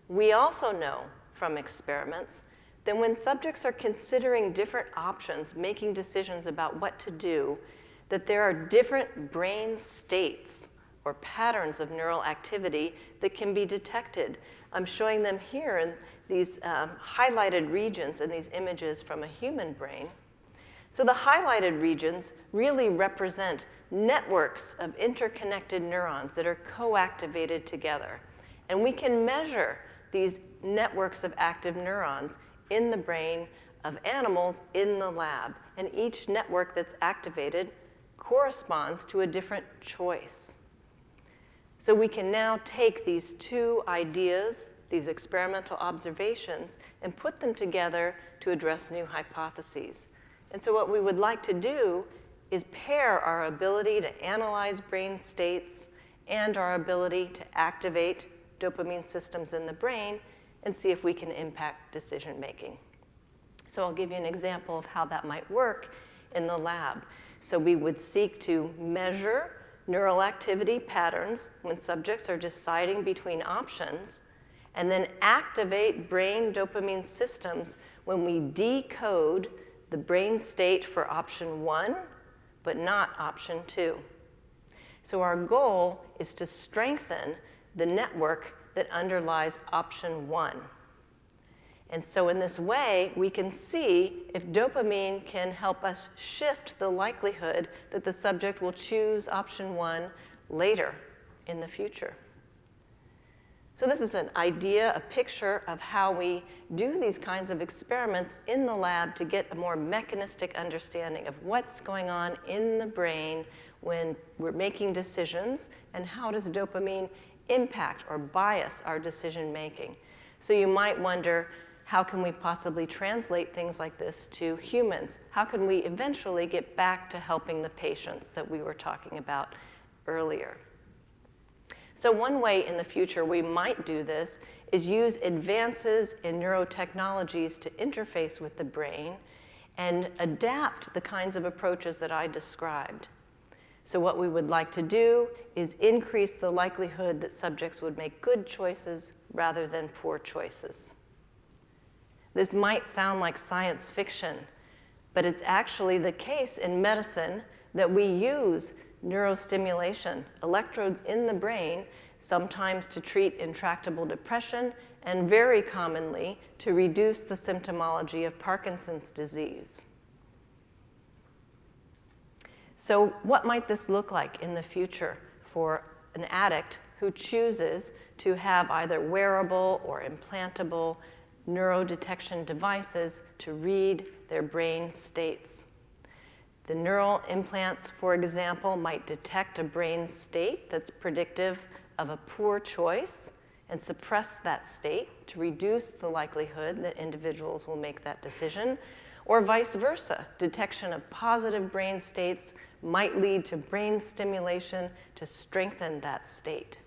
We also know from experiments that when subjects are considering different options, making decisions about what to do, that there are different brain states or patterns of neural activity that can be detected. I'm showing them here in these highlighted regions in these images from a human brain. So the highlighted regions really represent networks of interconnected neurons that are co-activated together. And we can measure these networks of active neurons in the brain of animals in the lab. And each network that's activated corresponds to a different choice. So we can now take these two ideas, these experimental observations, and put them together to address new hypotheses. And so what we would like to do is pair our ability to analyze brain states and our ability to activate dopamine systems in the brain and see if we can impact decision making. So I'll give you an example of how that might work in the lab. So we would seek to measure neural activity patterns when subjects are deciding between options, and then activate brain dopamine systems when we decode the brain state for option 1, but not option 2. So our goal is to strengthen the network that underlies option 1. And so in this way, we can see if dopamine can help us shift the likelihood that the subject will choose option 1 later in the future. So this is an idea, a picture of how we do these kinds of experiments in the lab to get a more mechanistic understanding of what's going on in the brain when we're making decisions, and how does dopamine impact or bias our decision making. So you might wonder, how can we possibly translate things like this to humans? How can we eventually get back to helping the patients that we were talking about earlier? So one way in the future we might do this is use advances in neurotechnologies to interface with the brain and adapt the kinds of approaches that I described. So what we would like to do is increase the likelihood that subjects would make good choices rather than poor choices. This might sound like science fiction, but it's actually the case in medicine that we use neurostimulation, electrodes in the brain, sometimes to treat intractable depression, and very commonly to reduce the symptomology of Parkinson's disease. So what might this look like in the future for an addict who chooses to have either wearable or implantable neurodetection devices to read their brain states? The neural implants, for example, might detect a brain state that's predictive of a poor choice and suppress that state to reduce the likelihood that individuals will make that decision, or vice versa. Detection of positive brain states might lead to brain stimulation to strengthen that state.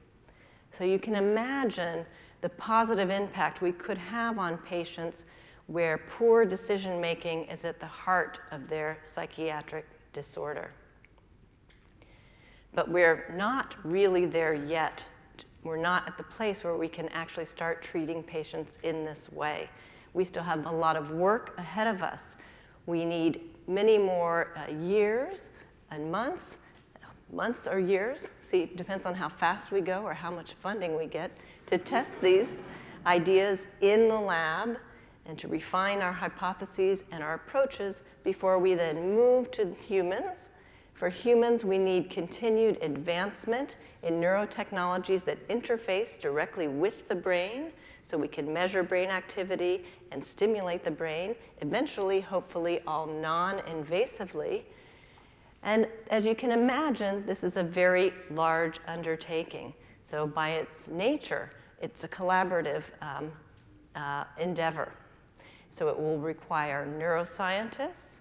So you can imagine the positive impact we could have on patients where poor decision making is at the heart of their psychiatric disorder. But we're not really there yet. We're not at the place where we can actually start treating patients in this way. We still have a lot of work ahead of us. We need many more years and months or years, see, it depends on how fast we go or how much funding we get, to test these ideas in the lab and to refine our hypotheses and our approaches before we then move to humans For humans, we need continued advancement in neurotechnologies that interface directly with the brain so we can measure brain activity and stimulate the brain, eventually, hopefully, all non-invasively. And as you can imagine, this is a very large undertaking. So by its nature, it's a collaborative endeavor. So it will require neuroscientists,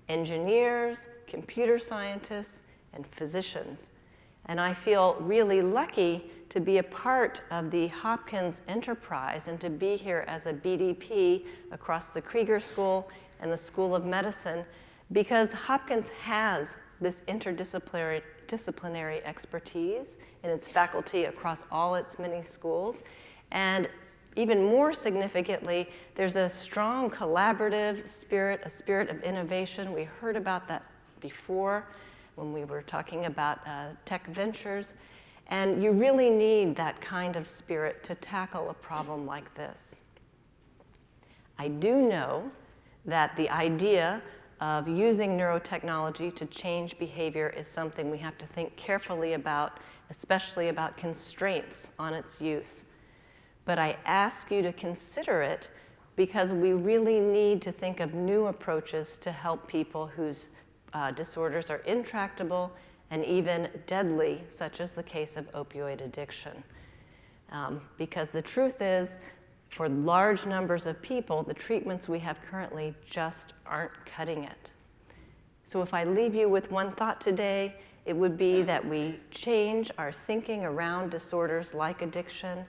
engineers, computer scientists, and physicians. And I feel really lucky to be a part of the Hopkins enterprise and to be here as a BDP across the Krieger School and the School of Medicine, because Hopkins has this interdisciplinary expertise in its faculty across all its many schools. And even more significantly, there's a strong collaborative spirit, a spirit of innovation. We heard about that before when we were talking about tech ventures. And you really need that kind of spirit to tackle a problem like this. I do know that the idea of using neurotechnology to change behavior is something we have to think carefully about, especially about constraints on its use. But I ask you to consider it because we really need to think of new approaches to help people whose disorders are intractable and even deadly, such as the case of opioid addiction. Because the truth is, for large numbers of people, the treatments we have currently just aren't cutting it. So if I leave you with one thought today, it would be that we change our thinking around disorders like addiction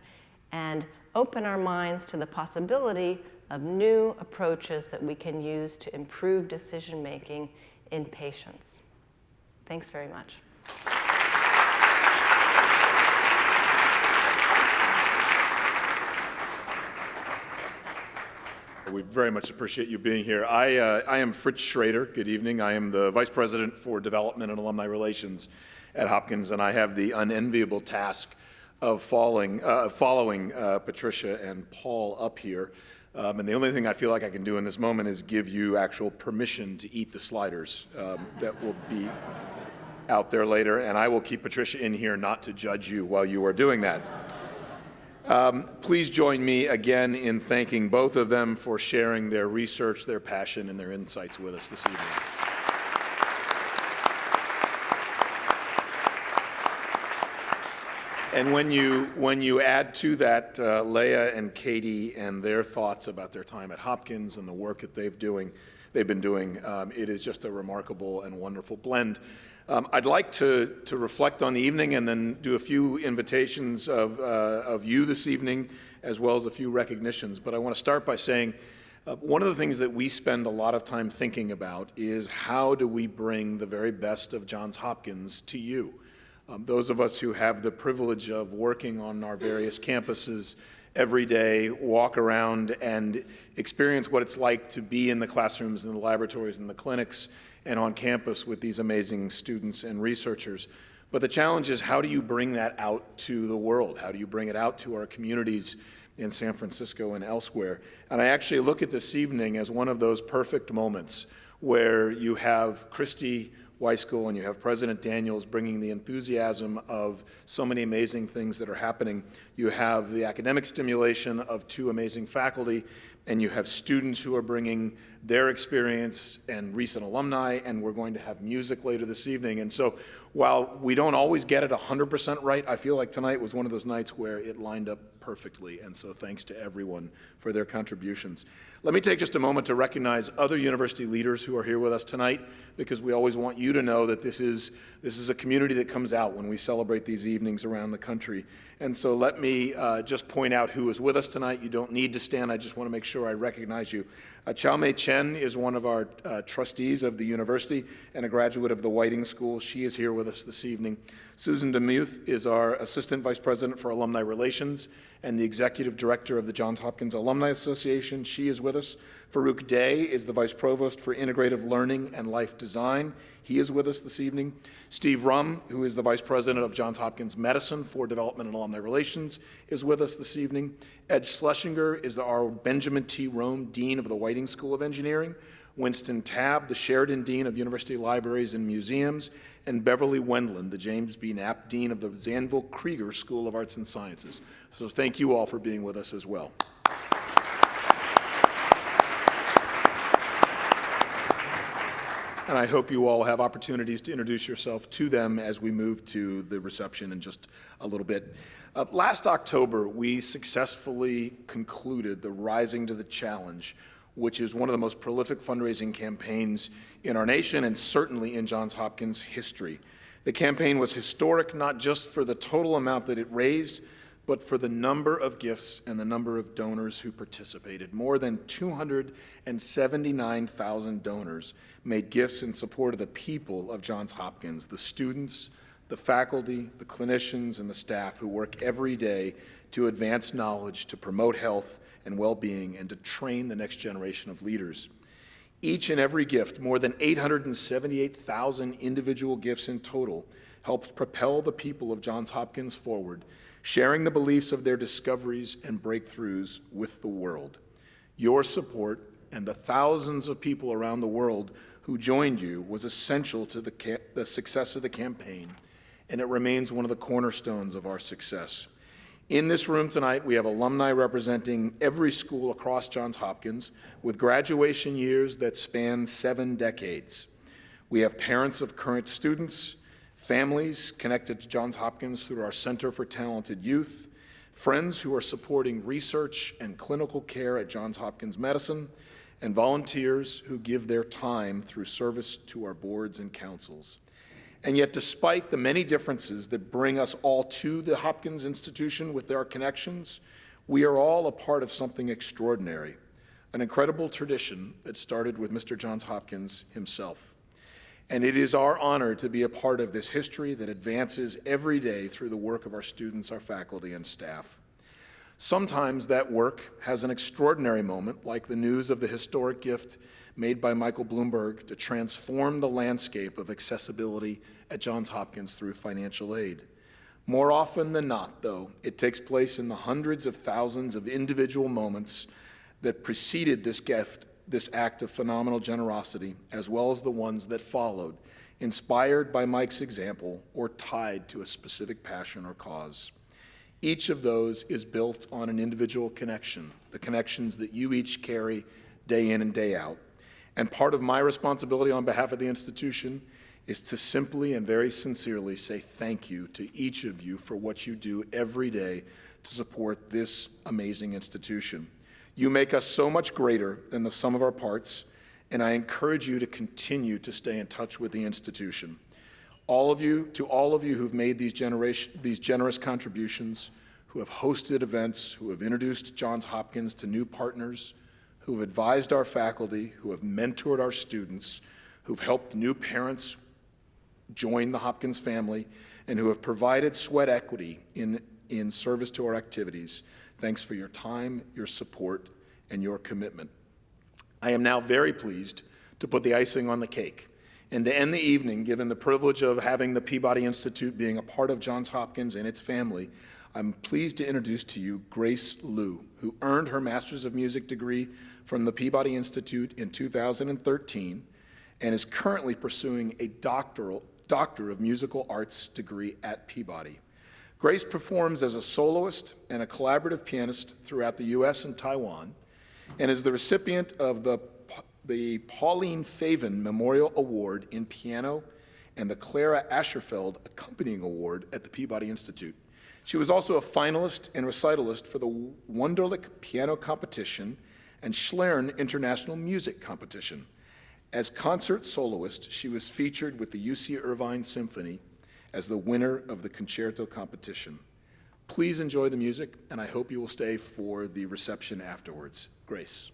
and open our minds to the possibility of new approaches that we can use to improve decision-making in patients. Thanks very much. We very much appreciate you being here. I am Fritz Schrader. Good evening. I am the Vice President for Development and Alumni Relations at Hopkins, and I have the unenviable task of following Patricia and Paul up here. And the only thing I feel like I can do in this moment is give you actual permission to eat the sliders that will be out there later, and I will keep Patricia in here not to judge you while you are doing that. Please join me again in thanking both of them for sharing their research, their passion, and their insights with us this evening. And when you add to that Leah and Katie and their thoughts about their time at Hopkins and the work that they've been doing, it is just a remarkable and wonderful blend. I'd like to reflect on the evening and then do a few invitations of you this evening, as well as a few recognitions. But I want to start by saying one of the things that we spend a lot of time thinking about is how do we bring the very best of Johns Hopkins to you? Those of us who have the privilege of working on our various campuses every day, walk around and experience what it's like to be in the classrooms and the laboratories and the clinics and on campus with these amazing students and researchers. But the challenge is, how do you bring that out to the world? How do you bring it out to our communities in San Francisco and elsewhere? And I actually look at this evening as one of those perfect moments where you have Christy Weiskell and you have President Daniels bringing the enthusiasm of so many amazing things that are happening. You have the academic stimulation of two amazing faculty, and you have students who are bringing their experience and recent alumni, and we're going to have music later this evening. And so while we don't always get it 100% right, I feel like tonight was one of those nights where it lined up perfectly. And so thanks to everyone for their contributions. Let me take just a moment to recognize other university leaders who are here with us tonight, because we always want you to know that this is a community that comes out when we celebrate these evenings around the country. And so let me just point out who is with us tonight. You don't need to stand. I just want to make sure I recognize you. Chao-Mei Chen is one of our trustees of the university and a graduate of the Whiting School. She is here with us this evening. Susan DeMuth is our Assistant Vice President for Alumni Relations and the Executive Director of the Johns Hopkins Alumni Association. She is with us. Farouk Day is the Vice Provost for Integrative Learning and Life Design. He is with us this evening. Steve Rum, who is the Vice President of Johns Hopkins Medicine for Development and Alumni Relations, is with us this evening. Ed Schlesinger is our Benjamin T. Rome Dean of the Whiting School of Engineering. Winston Tabb, the Sheridan Dean of University Libraries and Museums, and Beverly Wendland, the James B. Knapp Dean of the Zanville Krieger School of Arts and Sciences. So thank you all for being with us as well. And I hope you all have opportunities to introduce yourself to them as we move to the reception in just a little bit. Last October, we successfully concluded the Rising to the Challenge, which is one of the most prolific fundraising campaigns in our nation and certainly in Johns Hopkins history. The campaign was historic not just for the total amount that it raised, but for the number of gifts and the number of donors who participated. More than 279,000 donors made gifts in support of the people of Johns Hopkins, the students, the faculty, the clinicians, and the staff who work every day to advance knowledge, to promote health and well-being, and to train the next generation of leaders. Each and every gift, more than 878,000 individual gifts in total, helped propel the people of Johns Hopkins forward, sharing the beliefs of their discoveries and breakthroughs with the world. Your support and the thousands of people around the world who joined you was essential to the success of the campaign, and it remains one of the cornerstones of our success. In this room tonight, we have alumni representing every school across Johns Hopkins with graduation years that span 7 decades. We have parents of current students, families connected to Johns Hopkins through our Center for Talented Youth, friends who are supporting research and clinical care at Johns Hopkins Medicine, and volunteers who give their time through service to our boards and councils. And yet, despite the many differences that bring us all to the Hopkins Institution with our connections, we are all a part of something extraordinary, an incredible tradition that started with Mr. Johns Hopkins himself. And it is our honor to be a part of this history that advances every day through the work of our students, our faculty, and staff. Sometimes that work has an extraordinary moment, like the news of the historic gift made by Michael Bloomberg to transform the landscape of accessibility at Johns Hopkins through financial aid. More often than not, though, it takes place in the hundreds of thousands of individual moments that preceded this gift, this act of phenomenal generosity, as well as the ones that followed, inspired by Mike's example or tied to a specific passion or cause. Each of those is built on an individual connection, the connections that you each carry day in and day out. And part of my responsibility on behalf of the institution is to simply and very sincerely say thank you to each of you for what you do every day to support this amazing institution. You make us so much greater than the sum of our parts, and I encourage you to continue to stay in touch with the institution. To all of you who've made these generous contributions, who have hosted events, who have introduced Johns Hopkins to new partners, who have advised our faculty, who have mentored our students, who've helped new parents join the Hopkins family, and who have provided sweat equity in service to our activities. Thanks for your time, your support, and your commitment. I am now very pleased to put the icing on the cake and to end the evening, given the privilege of having the Peabody Institute being a part of Johns Hopkins and its family. I'm pleased to introduce to you Grace Liu, who earned her Master's of Music degree from the Peabody Institute in 2013 and is currently pursuing a Doctor of Musical Arts degree at Peabody. Grace performs as a soloist and a collaborative pianist throughout the U.S. and Taiwan, and is the recipient of the Pauline Favin Memorial Award in Piano and the Clara Ascherfeld Accompanying Award at the Peabody Institute. She was also a finalist and recitalist for the Wunderlich Piano Competition and Schlern International Music Competition. As concert soloist, she was featured with the UC Irvine Symphony as the winner of the concerto competition. Please enjoy the music, and I hope you will stay for the reception afterwards. Grace.